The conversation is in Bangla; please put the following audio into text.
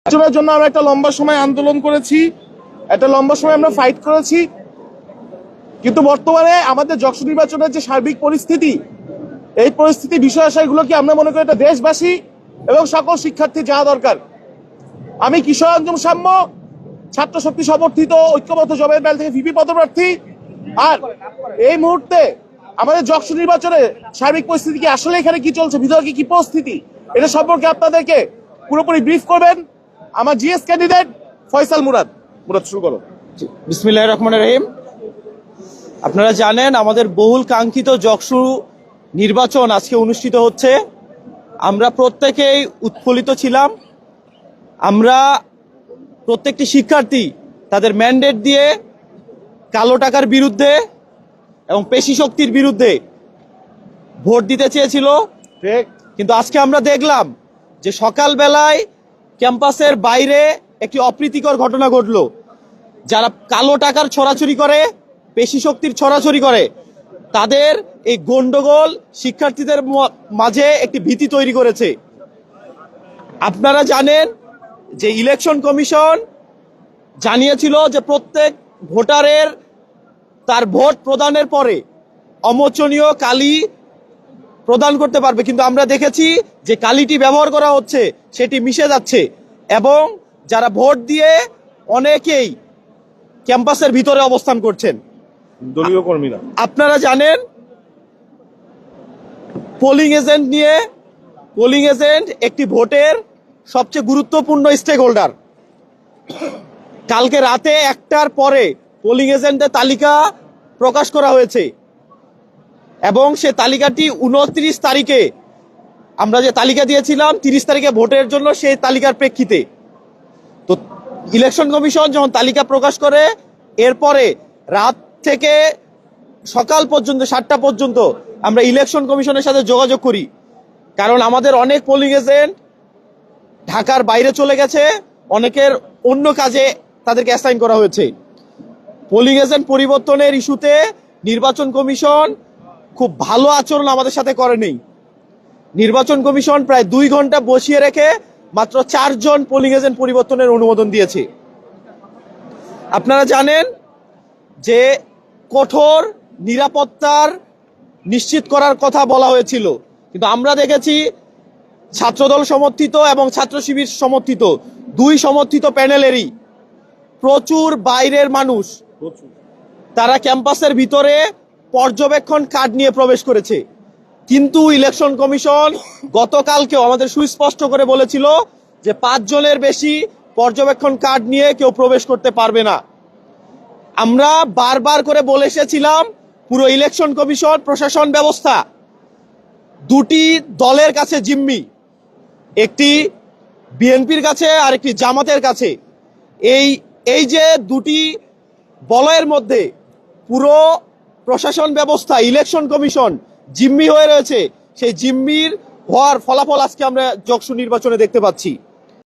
নির্বাচনের জন্য আমরা একটা লম্বা সময় আন্দোলন করেছি, একটা লম্বা সময় আমরা ফাইট করেছি, কিন্তু বর্তমানে আমাদের যশোর নির্বাচনের যে সার্বিক পরিস্থিতি, এই পরিস্থিতি বিষয় আশয়গুলোকে আমরা মনে করি এটা দেশবাসী এবং সকল শিক্ষার্থী যাওয়া দরকার। আমি কিশোর আঞ্জুম সাম্য, ছাত্র শক্তি সমর্থিত ঐক্যবদ্ধ জবের বেল থেকে ভিপি পদপ্রার্থী। আর এই মুহূর্তে আমাদের যশোর নির্বাচনে সার্বিক পরিস্থিতি কি আসলে এখানে কি চলছে, ভিতরে কি পরিস্থিতি, এটা সম্পর্কে আপনাদেরকে পুরোপুরি ব্রিফ করবেন আমার জিএস ক্যান্ডিডেট ফয়সাল মুরাদ। শুরু করো। বিসমিল্লাহির রহমানির রহিম। আপনারা জানেন আমাদের বহুল কাঙ্ক্ষিত যশোর নির্বাচন আজকে অনুষ্ঠিত হচ্ছে। আমরা প্রত্যেকেই উৎফুল্লিত ছিলাম। আমরা প্রত্যেকটি শিক্ষার্থী তাদের ম্যান্ডেট দিয়ে কালো টাকার বিরুদ্ধে এবং পেশি শক্তির বিরুদ্ধে ভোট দিতে চেয়েছিল, কিন্তু আজকে আমরা দেখলাম যে সকালবেলায় ক্যাম্পাসের বাইরে একটি অপ্রীতিকর ঘটনা ঘটলো। যারা কালো টাকার ছড়াছড়ি করে, পেশি শক্তির ছড়াছড়ি করে, তাদের এই গন্ডগোল শিক্ষার্থীদের মাঝে একটি ভীতি তৈরি করেছে। আপনারা জানেন যে ইলেকশন কমিশন জানিয়েছিল যে প্রত্যেক ভোটারের তার ভোট প্রদানের পরে অমোচনীয় কালি প্রদান করতে পারবে, কিন্তু আমরা দেখেছি যে কালিটি ব্যবহার করা হচ্ছে সেটি মিশে যাচ্ছে এবং যারা ভোট দিয়ে অনেকেই ক্যাম্পাসের ভিতরে অবস্থান করছেন দলীয় কর্মীরা। আপনারা জানেন পোলিং এজেন্ট একটি ভোটের সবচেয়ে গুরুত্বপূর্ণ স্টেক হোল্ডার। কালকে রাতে 1টার পরে পোলিং এজেন্টের তালিকা প্রকাশ করা হয়েছে এবং সে তালিকাটি 29 তারিখে, আমরা যে তালিকা দিয়েছিলাম 30 তারিখে ভোটের জন্য, সেই তালিকার প্রেক্ষিতে তো ইলেকশন কমিশন যখন তালিকা প্রকাশ করে, এরপরে রাত থেকে সকাল পর্যন্ত 7টা পর্যন্ত আমরা ইলেকশন কমিশনের সাথে যোগাযোগ করি, কারণ আমাদের অনেক পোলিং এজেন্ট ঢাকার বাইরে চলে গেছে, অনেকের অন্য কাজে তাদেরকে অ্যাসাইন করা হয়েছে। পোলিং এজেন্ট পরিবর্তনের ইস্যুতে নির্বাচন কমিশন খুব ভালো আচরণ আমাদের সাথে করেনি। নির্বাচন কমিশন প্রায় 2 ঘন্টা বসিয়ে রেখে মাত্র 4 জন পোলিং এজেন্ট পরিবর্তনের অনুমোদন দিয়েছে। আপনারা জানেন যে কঠোর নিরাপত্তার নিশ্চিত করার কথা বলা হয়েছিল, কিন্তু আমরা দেখেছি ছাত্রদল সমর্থিত এবং ছাত্র শিবির সমর্থিত 2 সমর্থিত প্যানেলেরই প্রচুর বাইরের মানুষ তারা ক্যাম্পাসের ভিতরে পর্যবেক্ষণ কার্ড নিয়ে প্রবেশ করেছে। কিন্তু ইলেকশন কমিশন গতকালকেও আমাদের সুস্পষ্ট করে বলেছিল যে 5 জনের বেশি পর্যবেক্ষণ কার্ড নিয়ে কেউ প্রবেশ করতে পারবে না। আমরা বারবার করে বলে এসেছিলাম পুরো ইলেকশন কমিশন, প্রশাসন ব্যবস্থা 2টি দলের কাছে জিম্মি, একটি বিএনপির কাছে আর একটি জামাতের কাছে। এই যে 2টি বলয়ের মধ্যে পুরো প্রশাসন ব্যবস্থা, ইলেকশন কমিশন জিম্মি হয়ে রয়েছে। সেই জিম্মির হওয়ার ফলাফল আজকে আমরা যশোর নির্বাচনে দেখতে পাচ্ছি।